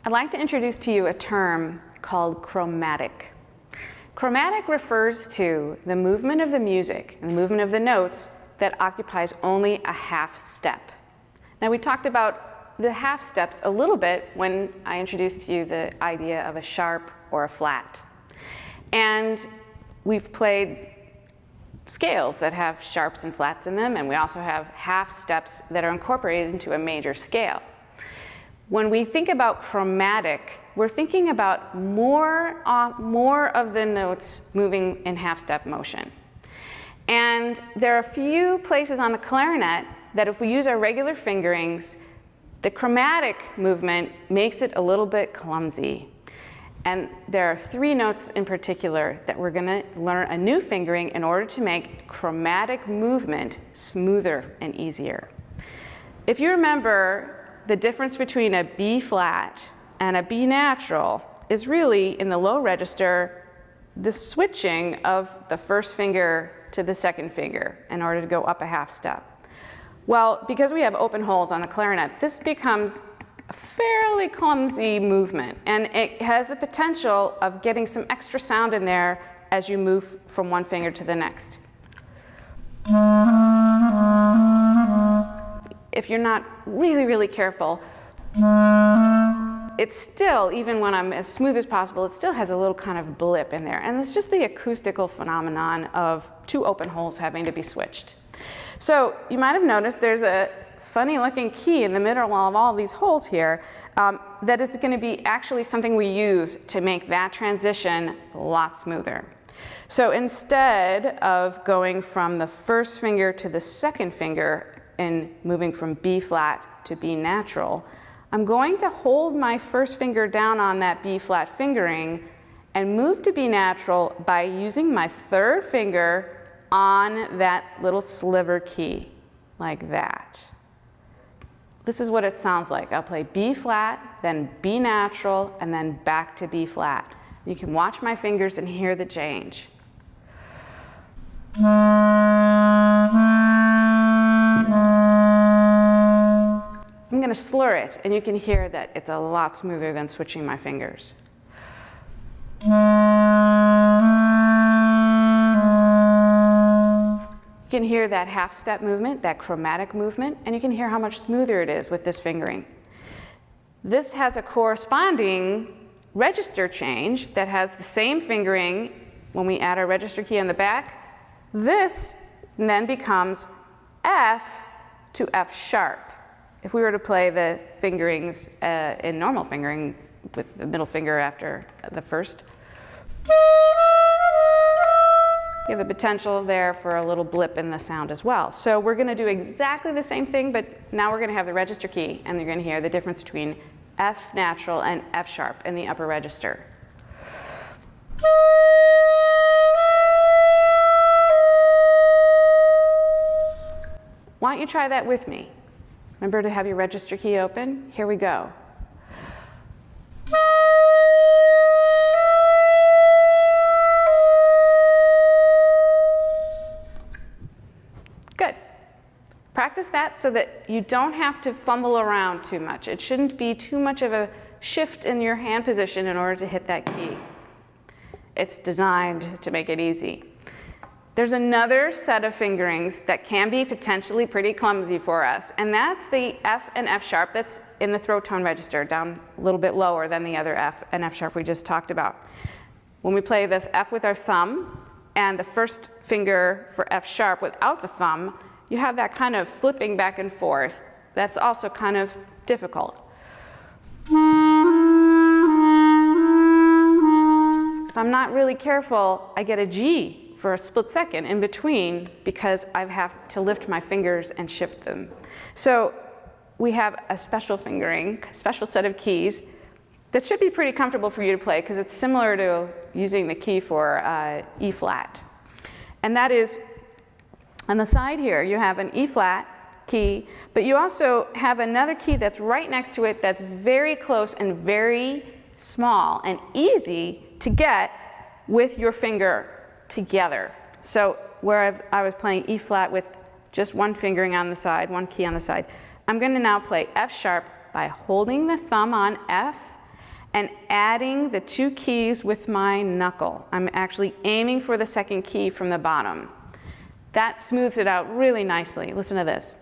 I'd like to introduce to you a term called chromatic. Chromatic refers to the movement of the music and the movement of the notes that occupies only a half step. Now, we talked about the half steps a little bit when I introduced to you the idea of a sharp or a flat. And we've played scales that have sharps and flats in them, and we also have half steps that are incorporated into a major scale. When we think about chromatic, we're thinking about more of the notes moving in half-step motion. And there are a few places on the clarinet that if we use our regular fingerings, the chromatic movement makes it a little bit clumsy. And there are 3 notes in particular that we're going to learn a new fingering in order to make chromatic movement smoother and easier. If you remember, the difference between a B flat and a B natural is really, in the low register, the switching of the first finger to the second finger in order to go up a half step. Well, because we have open holes on the clarinet, this becomes a fairly clumsy movement, and it has the potential of getting some extra sound in there as you move from one finger to the next. If you're not really, really careful, it's still, even when I'm as smooth as possible, it still has a little kind of blip in there. And it's just the acoustical phenomenon of 2 open holes having to be switched. So you might have noticed there's a funny looking key in the middle of all these holes here that is going to be actually something we use to make that transition a lot smoother. So instead of going from the first finger to the second finger and moving from B flat to B natural, I'm going to hold my first finger down on that B flat fingering and move to B natural by using my third finger on that little sliver key, like that. This is what it sounds like. I'll play B flat, then B natural, and then back to B flat. You can watch my fingers and hear the change. I'm going to slur it, and you can hear that it's a lot smoother than switching my fingers. You can hear that half-step movement, that chromatic movement, and you can hear how much smoother it is with this fingering. This has a corresponding register change that has the same fingering when we add our register key on the back. This then becomes F to F sharp. If we were to play the fingerings in normal fingering with the middle finger after the first, you have the potential there for a little blip in the sound as well. So we're going to do exactly the same thing, but now we're going to have the register key, and you're going to hear the difference between F natural and F sharp in the upper register. Why don't you try that with me? Remember to have your register key open. Here we go. Good. Practice that so that you don't have to fumble around too much. It shouldn't be too much of a shift in your hand position in order to hit that key. It's designed to make it easy. There's another set of fingerings that can be potentially pretty clumsy for us, and that's the F and F sharp that's in the throat tone register, down a little bit lower than the other F and F sharp we just talked about. When we play the F with our thumb and the first finger for F sharp without the thumb, you have that kind of flipping back and forth. That's also kind of difficult. If I'm not really careful, I get a G for a split second in between because I have to lift my fingers and shift them. So we have a special fingering, special set of keys that should be pretty comfortable for you to play because it's similar to using the key for E flat. And that is, on the side here, you have an E flat key, but you also have another key that's right next to it that's very close and very small and easy to get with your finger together. So where I was playing E flat with just one fingering on the side, one key on the side, I'm going to now play F sharp by holding the thumb on F and adding the 2 keys with my knuckle. I'm actually aiming for the 2nd key from the bottom. That smooths it out really nicely. Listen to this.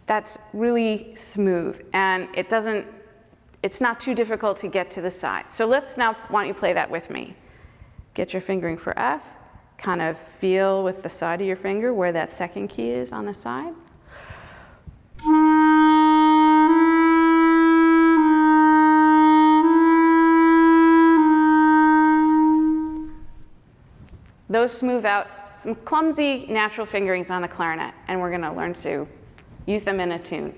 That's really smooth, and it's not too difficult to get to the side. So let's now, why don't you play that with me? Get your fingering for F, kind of feel with the side of your finger where that 2nd key is on the side. Those smooth out some clumsy natural fingerings on the clarinet, and we're going to learn to use them in a tune.